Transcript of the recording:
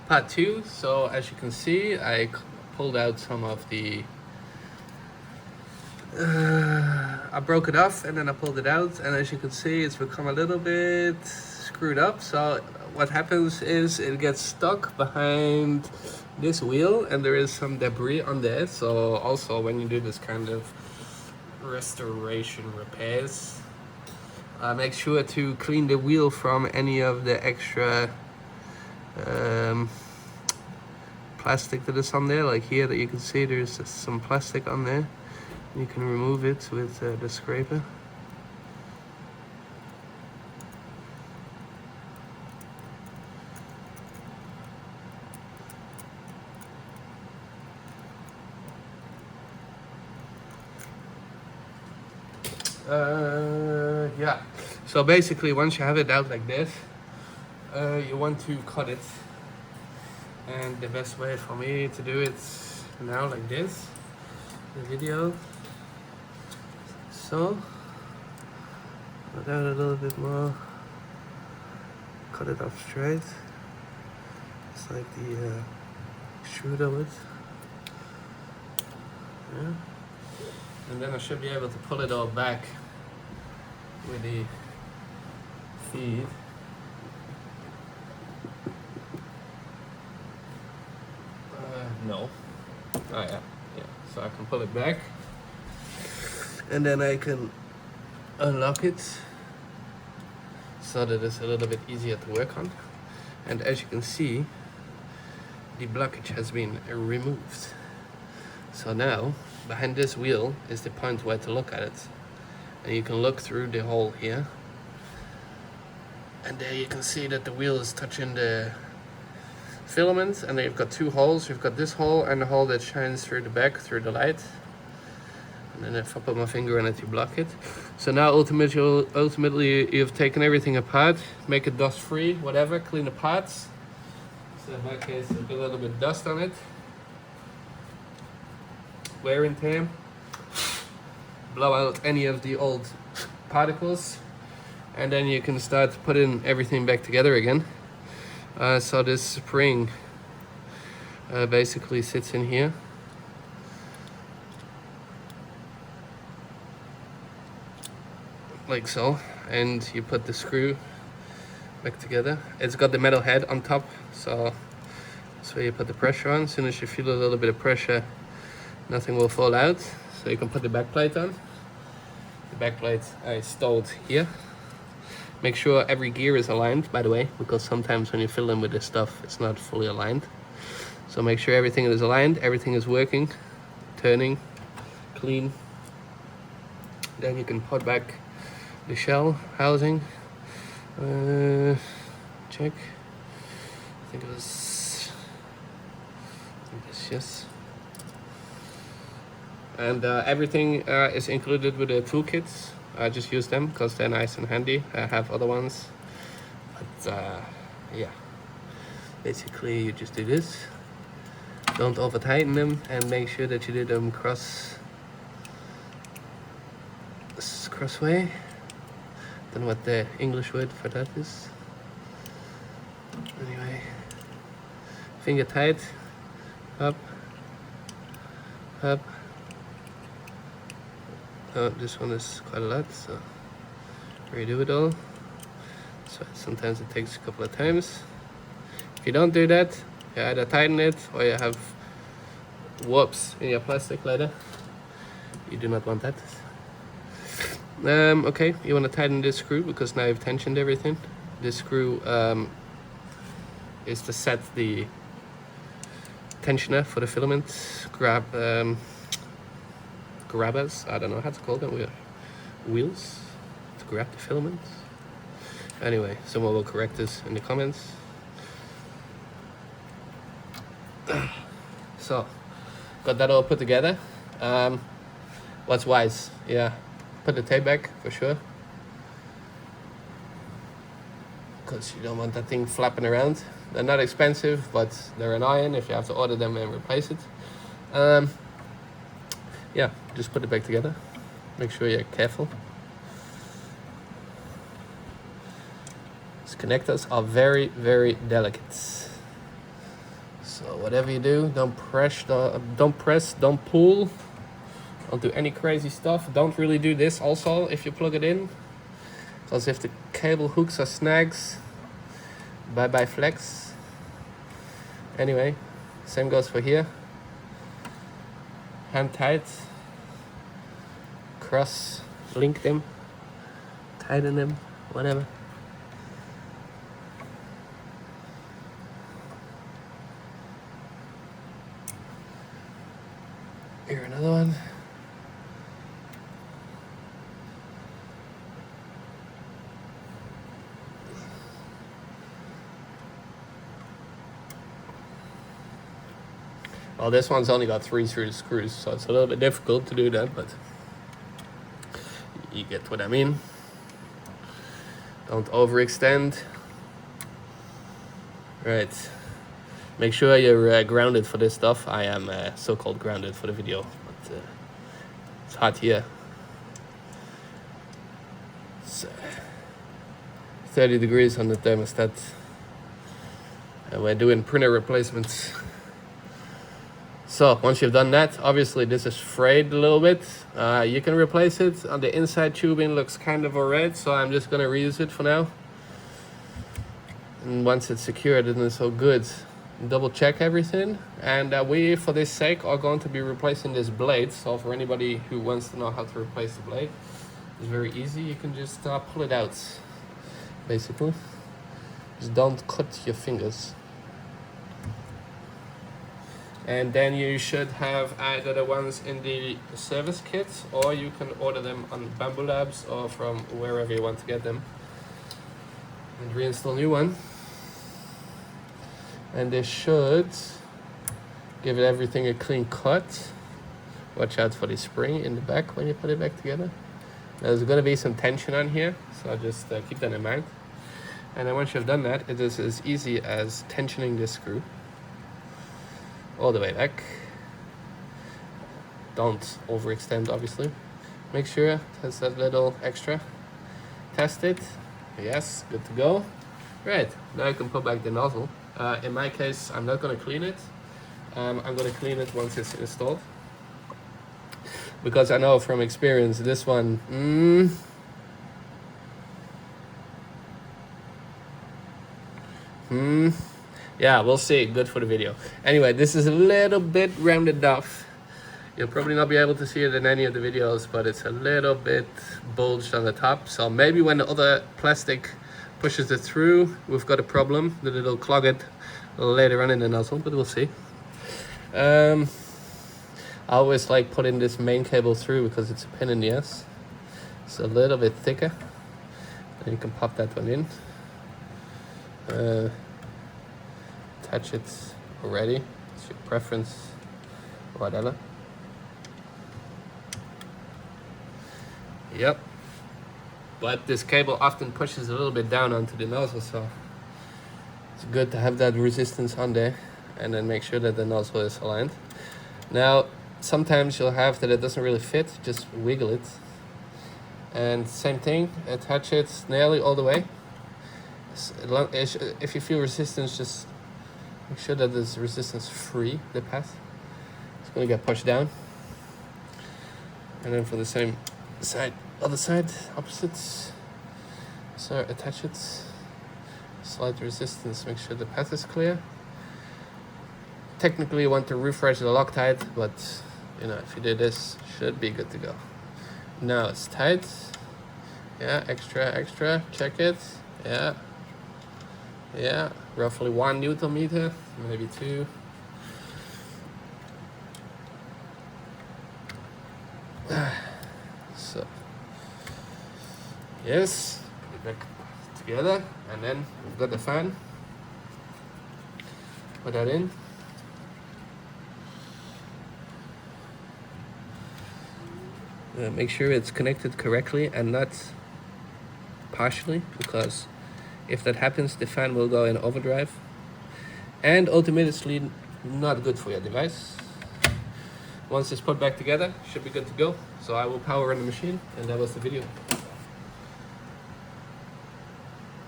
part 2. So as you can see, I pulled out some of the I broke it off and then I pulled it out, and as you can see it's become a little bit screwed up. So what happens is it gets stuck behind this wheel and there is some debris on there. So also when you do this kind of restoration repairs, make sure to clean the wheel from any of the extra plastic that is on there. Like here that you can see there's some plastic on there. You can remove it with the scraper. Yeah, so basically once you have it out like this, you want to cut it, and the best way for me to do it now like this, the video. So, put out a little bit more, cut it off straight. It's like the extruder would. Yeah. And then I should be able to pull it all back with the feed. No. Oh yeah, yeah. So I can pull it back. And then I can unlock it so that it's a little bit easier to work on. And as you can see, the blockage has been removed. So now, behind this wheel is the point where to look at it. And you can look through the hole here. And there you can see that the wheel is touching the filament. And then you've got two holes. You've got this hole and the hole that shines through the back, through the light. And then if I put my finger on it to block it. So now ultimately you've taken everything apart, make it dust free, whatever, clean the parts. So in my case I've got a little bit of dust on it. Wear and tear. Blow out any of the old particles. And then you can start putting everything back together again. So this spring basically sits in here. Like so, and you put the screw back together. It's got the metal head on top, so that's where you put the pressure on. As soon as you feel a little bit of pressure, nothing will fall out. So you can put the back plate on. The back plate is stowed here. Make sure every gear is aligned, by the way, because sometimes when you fill in with this stuff, it's not fully aligned. So make sure everything is aligned, everything is working, turning, clean. Then you can put back the shell housing. Check. I think it was. Yes. And everything is included with the toolkits. I just use them because they're nice and handy. I have other ones, but yeah. Basically, you just do this. Don't over tighten them, and make sure that you do them crossway. Don't know what the English word for that is. Anyway, finger tight, up, up. Oh, this one is quite a lot, so redo it all. So sometimes it takes a couple of times. If you don't do that, you either tighten it or you have warps in your plastic later. You do not want that. Okay, you want to tighten this screw because now you've tensioned everything. This screw is to set the tensioner for the filament grabbers. I don't know how to call them. Wheels to grab the filament. Anyway, someone will correct this in the comments. So, got that all put together. What's wise? Yeah. Put the tape back for sure, because you don't want that thing flapping around. They're not expensive, but they're annoying if you have to order them and replace it. Yeah, just put it back together. Make sure you're careful. These connectors are very, very delicate. So whatever you do, don't press, don't pull, don't do any crazy stuff. Don't really do this also if you plug it in, because if the cable hooks or snags, bye bye flex. Anyway, same goes for here. Hand tight, cross link them, tighten them, whatever. Here, another one. Well, this one's only got 3 screws, so it's a little bit difficult to do that, but you get what I mean. Don't overextend. Right. Make sure you're grounded for this stuff. I am so-called grounded for the video, but it's hot here. It's 30 degrees on the thermostat. And we're doing printer replacements. So once you've done that, obviously this is frayed a little bit. You can replace it. On the inside tubing looks kind of alright, so I'm just gonna reuse it for now. And once it's secured and it's all good, double check everything. And we, for this sake, are going to be replacing this blade. So for anybody who wants to know how to replace the blade, it's very easy. You can just pull it out, basically. Just don't cut your fingers. And then you should have either the ones in the service kit, or you can order them on Bambu Labs or from wherever you want to get them, and reinstall a new one. And they should give it everything a clean cut. Watch out for the spring in the back when you put it back together. There's going to be some tension on here, so just keep that in mind. And then once you've done that, it is as easy as tensioning this screw all the way back. Don't overextend, obviously. Make sure it has that little extra. Test it. Yes, good to go. Right, now you can put back the nozzle. In my case, I'm not going to clean it. I'm going to clean it once it's installed, because I know from experience this one yeah, we'll see. Good for the video. Anyway, this is a little bit rounded off. You'll probably not be able to see it in any of the videos, but it's a little bit bulged on the top. So maybe when the other plastic pushes it through, we've got a problem that it'll clog it later on in the nozzle, but we'll see. I always like putting this main cable through because it's a pain in the ass. It's a little bit thicker. And you can pop that one in. Attach it already. It's your preference, whatever. Yep. But this cable often pushes a little bit down onto the nozzle, so it's good to have that resistance on there, and then make sure that the nozzle is aligned. Now, sometimes you'll have that it doesn't really fit, just wiggle it. And same thing, attach it nearly all the way. If you feel resistance, just make sure that there's resistance free, the path. It's going to get pushed down. And then for the same side, other side, opposites. So attach it. Slight resistance, make sure the path is clear. Technically you want to refresh the Loctite, but you know, if you do this, should be good to go. Now it's tight. Yeah, extra, check it. Yeah, roughly 1 Newton meter, maybe 2. So, yes, put it back together, and then we've got the fan. Put that in. Make sure it's connected correctly and not partially, because if that happens, the fan will go in overdrive and ultimately not good for your device. Once it's put back together, should be good to go. So I will power on the machine, and that was the video.